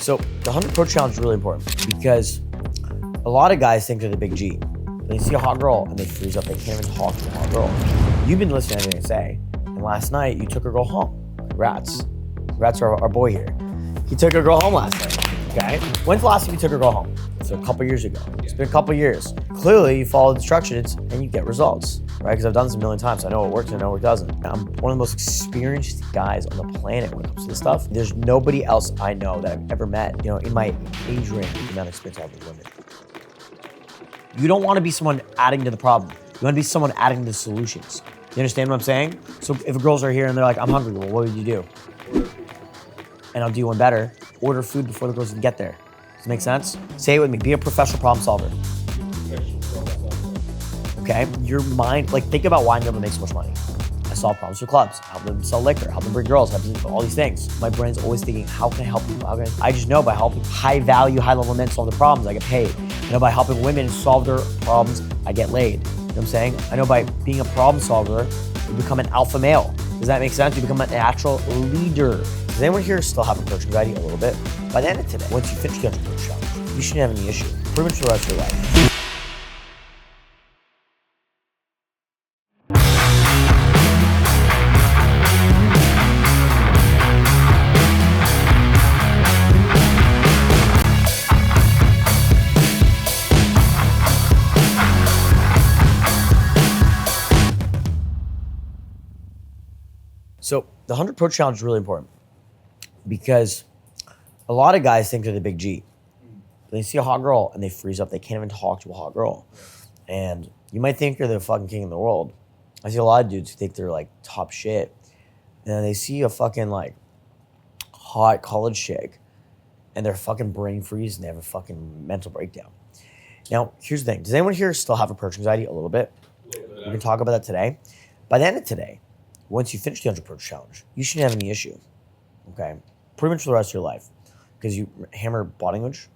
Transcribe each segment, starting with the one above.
So the 100 approach challenge is really important because a lot of guys think they're the big G. They see a hot girl and they freeze up. They can't even talk to a hot girl. You've been listening to everything I say. And last night you took a girl home. Congrats. Congrats to our boy here. He took a girl home last night. Okay? When's the last time you took a girl home? So a couple years ago. It's been a couple years. Clearly you follow the instructions and you get results, right? Because I've done this a million times. I know what works and I know what doesn't. I'm one of the most experienced guys on the planet when it comes to this stuff. There's nobody else I know that I've ever met, in my age range, the amount of experience I have with women. You don't want to be someone adding to the problem. You want to be someone adding to the solutions. You understand what I'm saying? So if girls are here and they're like, I'm hungry, well, what would you do? And I'll do one better. Order food before the girls even get there. Does it make sense? Say it with me. Be a professional problem solver. Okay? Your mind, think about why I'm able to make so much money. I solve problems for clubs, help them sell liquor, help them bring girls, help them do all these things. My brain's always thinking, how can I help people? I just know by helping high value, high level men solve their problems, I get paid. I know by helping women solve their problems, I get laid. You know what I'm saying? I know by being a problem solver, you become an alpha male. Does that make sense? You become a natural leader. Does anyone here still have approach anxiety a little bit? By the end of today, once you finish the approach challenge, you shouldn't have any issue. Pretty much for the rest of your life. So the 100 approach challenge is really important because a lot of guys think they're the big G. They see a hot girl and they freeze up. They can't even talk to a hot girl. And you might think you're the fucking king of the world. I see a lot of dudes who think they're top shit. And then they see a fucking hot college chick and they're fucking brain freeze and they have a fucking mental breakdown. Now, here's the thing. Does anyone here still have approach anxiety a little bit? We can talk about that today. By the end of today, once you finish the 100 approach challenge, you shouldn't have any issue, okay? Pretty much for the rest of your life because you hammer body language,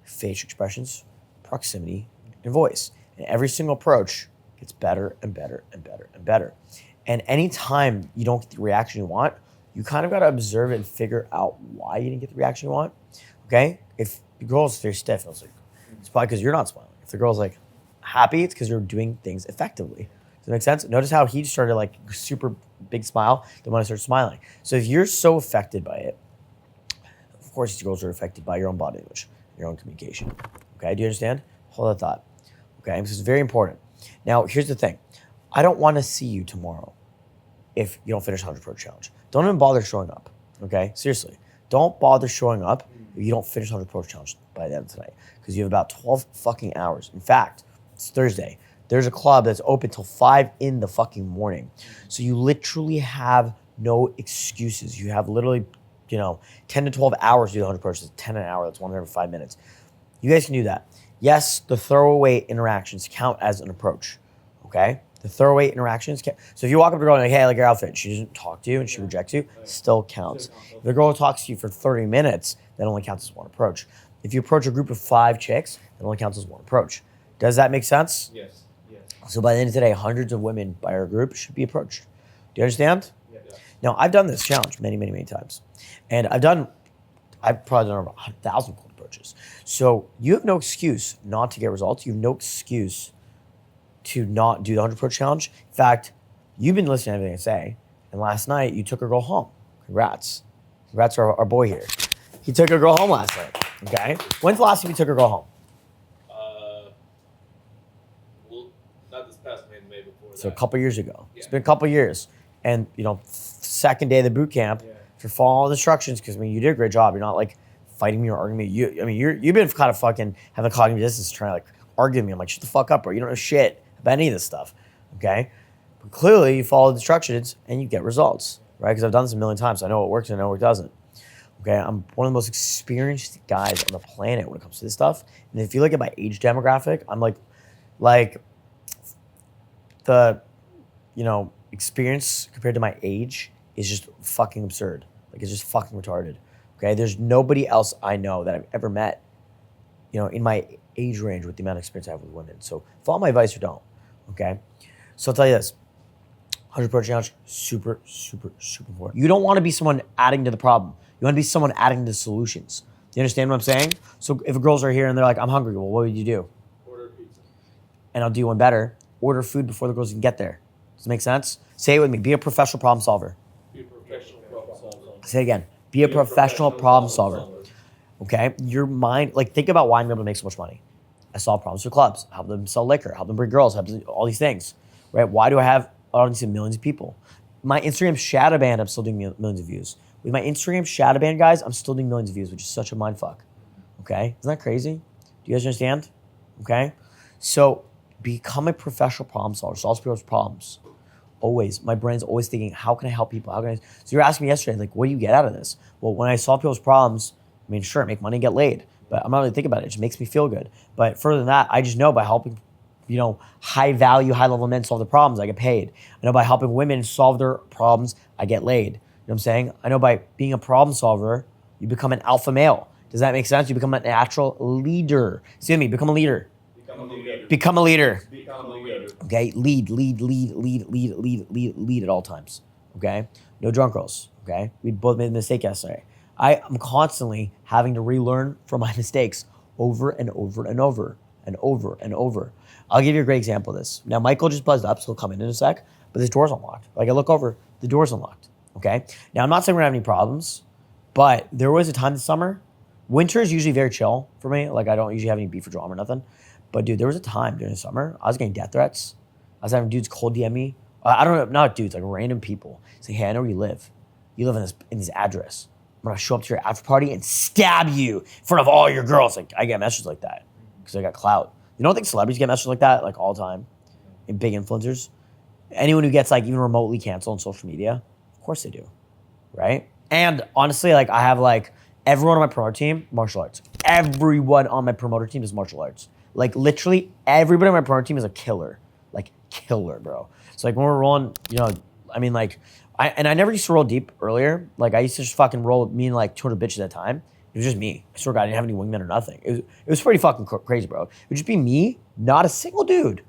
facial expressions, proximity, and voice. And every single approach gets better and better and better and better. And anytime you don't get the reaction you want, you kind of got to observe it and figure out why you didn't get the reaction you want, okay? If the girl's very stiff, it's probably because you're not smiling. If the girl's happy, it's because you're doing things effectively. Does that make sense? Notice how he started super big smile, then when I start smiling. So if you're so affected by it, of course these girls are affected by your own body language, your own communication. Okay, do you understand? Hold that thought. Okay, this is very important. Now, here's the thing. I don't want to see you tomorrow if you don't finish 100 approach challenge. Don't even bother showing up, okay? Seriously. Don't bother showing up if you don't finish 100 approach challenge by the end of tonight because you have about 12 fucking hours. In fact, it's Thursday. There's a club that's open till 5 in the fucking morning. So you literally have no excuses. You have literally, 10 to 12 hours to do the 100 approaches. 10 an hour, that's 1 every 5 minutes. You guys can do that. Yes, the throwaway interactions count as an approach, okay? The throwaway interactions count. So if you walk up to a girl and hey, I like your outfit, she doesn't talk to you and she rejects you, still counts. If the girl talks to you for 30 minutes, that only counts as one approach. If you approach a group of 5 chicks, that only counts as one approach. Does that make sense? Yes. So by the end of today, hundreds of women by our group should be approached. Do you understand? Yeah. Now, I've done this challenge many, many, many times. And I've probably done over 1,000 cold approaches. So you have no excuse not to get results. You have no excuse to not do the 100 approach challenge. In fact, you've been listening to everything I say. And last night, you took a girl home. Congrats. Congrats to our boy here. He took a girl home last night. Okay? When's the last time you took a girl home? Not this past May before. So a couple years ago. Yeah. It's been a couple years. And, second day of the boot camp, if you're following all the instructions, because, you did a great job. You're not, fighting me or arguing me. You've been kind of fucking having a cognitive dissonance trying to, argue with me. I'm like, shut the fuck up, bro. You don't know shit about any of this stuff, okay? But clearly, you follow the instructions, and you get results, right? Because I've done this a million times. So I know what works and I know what doesn't, okay? I'm one of the most experienced guys on the planet when it comes to this stuff. And if you look at my age demographic, I'm like the, experience compared to my age is just fucking absurd. It's just fucking retarded, okay? There's nobody else I know that I've ever met, in my age range with the amount of experience I have with women. So follow my advice or don't, okay? So I'll tell you this, 100 approach challenge, super, super, super important. You don't want to be someone adding to the problem. You want to be someone adding to the solutions. you understand what I'm saying? So if girls are here and they're like, I'm hungry, well, what would you do? Order pizza. And I'll do one better. Order food before the girls can get there. Does it make sense? Say it with me. Be a professional problem solver. Be a professional problem solver. Say it again. Be a professional problem solver. Okay? Your mind, like think about why I'm able to make so much money. I solve problems for clubs, help them sell liquor, help them bring girls, help them do all these things. Right? Why do I have audience of millions of people? My Instagram shadow band, I'm still doing millions of views. With my Instagram shadow band, guys, I'm still doing millions of views, which is such a mind fuck. Okay? Isn't that crazy? Do you guys understand? Okay? So become a professional problem solver. Solve people's problems. Always. My brain's always thinking, how can I help people? How can I? So you were asking me yesterday, like, what do you get out of this? Well, when I solve people's problems, I mean, sure, make money, get laid. But I'm not really thinking about it. It just makes me feel good. But further than that, I just know by helping, high value, high level men solve their problems, I get paid. I know by helping women solve their problems, I get laid. You know what I'm saying? I know by being a problem solver, you become an alpha male. Does that make sense? You become a natural leader. Excuse me, become a leader. Become a leader. Become a leader. Become a leader. Okay, lead at all times. Okay, no drunk girls. Okay, we both made a mistake yesterday. I am constantly having to relearn from my mistakes over and over and over and over and over. I'll give you a great example of this. Now, Michael just buzzed up, so he'll come in a sec, but this door's unlocked. Like I look over, the door's unlocked. Okay, now I'm not saying we're gonna have any problems, but there was a time this summer. Winter is usually very chill for me. Like I don't usually have any beef or drama or nothing. But dude, there was a time during the summer I was getting death threats. I was having dudes cold DM me. I don't know, not dudes, like random people. Say, hey, I know where you live. You live in this address. I'm gonna show up to your after party and stab you in front of all your girls. Like I get messages like that because I got clout. You don't think celebrities get messages like that like all the time? And big influencers. Anyone who gets like even remotely canceled on social media, of course they do, right? And honestly, like I have like everyone on my promoter team, martial arts. Everyone on my promoter team is martial arts. Like literally everybody on my promoter team is a killer. Like killer, bro. So like when we're rolling, I mean like, I never used to roll deep earlier. Like I used to just fucking roll me and like 200 bitches at a time. It was just me. I swear to God, I didn't have any wingmen or nothing. It was pretty fucking crazy, bro. It would just be me, not a single dude.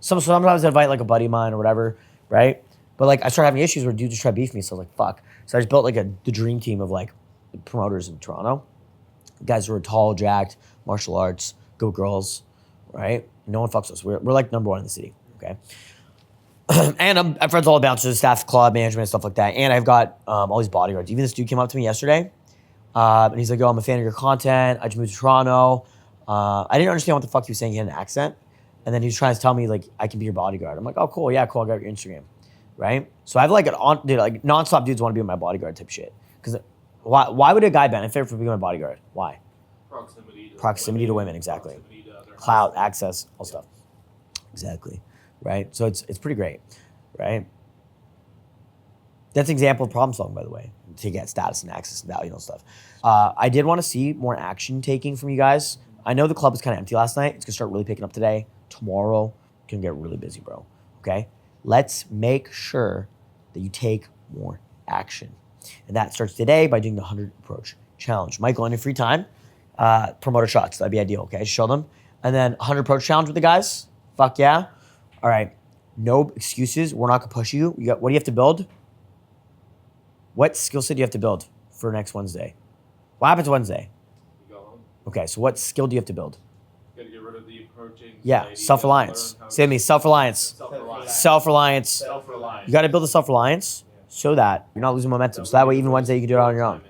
Sometimes I'd invite like a buddy of mine or whatever, right? But like I started having issues where dudes just try to beef me. So I was like, fuck. So I just built like the dream team of like promoters in Toronto. Guys who are tall, jacked, martial arts, go girls, right? No one fucks us. We're like number one in the city, okay? And I'm friends with all the bouncers, staff, club, management, stuff like that. And I've got all these bodyguards. Even this dude came up to me yesterday, and he's like, yo, I'm a fan of your content. I just moved to Toronto. I didn't understand what the fuck he was saying. He had an accent. And then he was trying to tell me, like, I can be your bodyguard. I'm like, oh, cool. Yeah, cool. I got your Instagram, right? So I have, like, nonstop dudes want to be my bodyguard type shit. Because why would a guy benefit from being my bodyguard? Why? Proximity to women, exactly. Clout, access, all stuff. Exactly, right? So it's pretty great, right? That's an example of problem solving, by the way, to get status and access and value and stuff. I did want to see more action taking from you guys. I know the club was kind of empty last night. It's going to start really picking up today. Tomorrow, can get really busy, bro, okay? Let's make sure that you take more action. And that starts today by doing the 100 approach challenge. Michael, in your free time, promoter shots. That'd be ideal, okay? Show them. And then 100 approach challenge with the guys. Fuck yeah. All right. No excuses. We're not going to push you. What do you have to build? What skill set do you have to build for next Wednesday? What happens Wednesday? You go home. Okay, so what skill do you have to build? You gotta get rid of the approaching. Yeah, self-reliance. Say to me, self-reliance. Self-reliance. Self-reliance. You got to build the self-reliance so that you're not losing momentum. So that way, even Wednesday, you can do it on your own.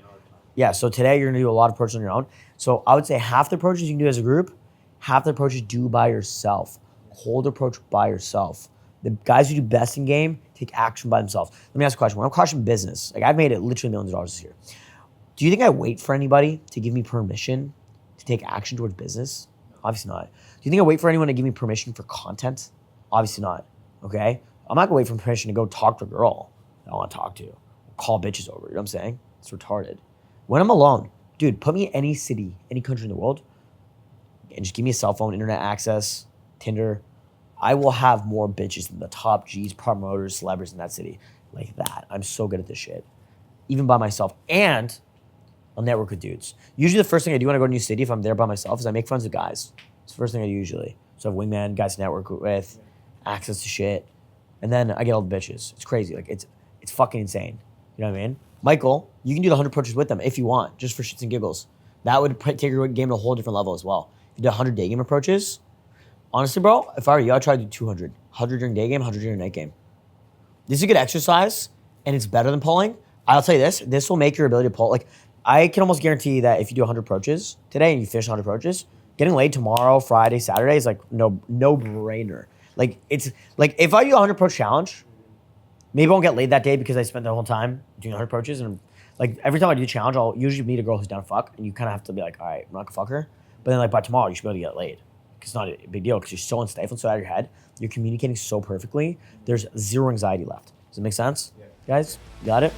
Yeah, so today you're going to do a lot of approaches on your own. So I would say half the approaches you can do as a group, half the approaches do by yourself. Cold approach by yourself. The guys who do best in game take action by themselves. Let me ask a question. When I'm crushing business, like I've made it literally millions of dollars this year. Do you think I wait for anybody to give me permission to take action towards business? Obviously not. Do you think I wait for anyone to give me permission for content? Obviously not. Okay? I'm not gonna wait for permission to go talk to a girl that I want to talk to. Call bitches over. You know what I'm saying? It's retarded. When I'm alone, dude, put me in any city, any country in the world, and just give me a cell phone, internet access, Tinder. I will have more bitches than the top G's, promoters, celebrities in that city. Like that. I'm so good at this shit. Even by myself. And I'll network with dudes. Usually the first thing I do when I go to a new city, if I'm there by myself, is I make friends with guys. It's the first thing I do usually. So I have wingman, guys to network with, access to shit. And then I get all the bitches. It's crazy. Like it's fucking insane. You know what I mean? Michael, you can do the 100 approaches with them if you want, just for shits and giggles. That would take your game to a whole different level as well. If you did 100 day game approaches, honestly, bro, if I were you, I'd try to do 200. 100 during day game, 100 during night game. This is a good exercise, and it's better than pulling. I'll tell you this. This will make your ability to pull. Like, I can almost guarantee that if you do 100 approaches today and you finish 100 approaches, getting laid tomorrow, Friday, Saturday is like no brainer. Like, it's like if I do a 100 approach challenge, maybe I won't get laid that day because I spent the whole time doing 100 approaches. And like every time I do a challenge, I'll usually meet a girl who's down to fuck, and you kind of have to be like, all right, I'm not gonna fuck her. But then like by tomorrow, you should be able to get laid. It's not a big deal because you're so unstifled, so out of your head. You're communicating so perfectly. There's zero anxiety left. Does it make sense? Yeah. Guys, got it?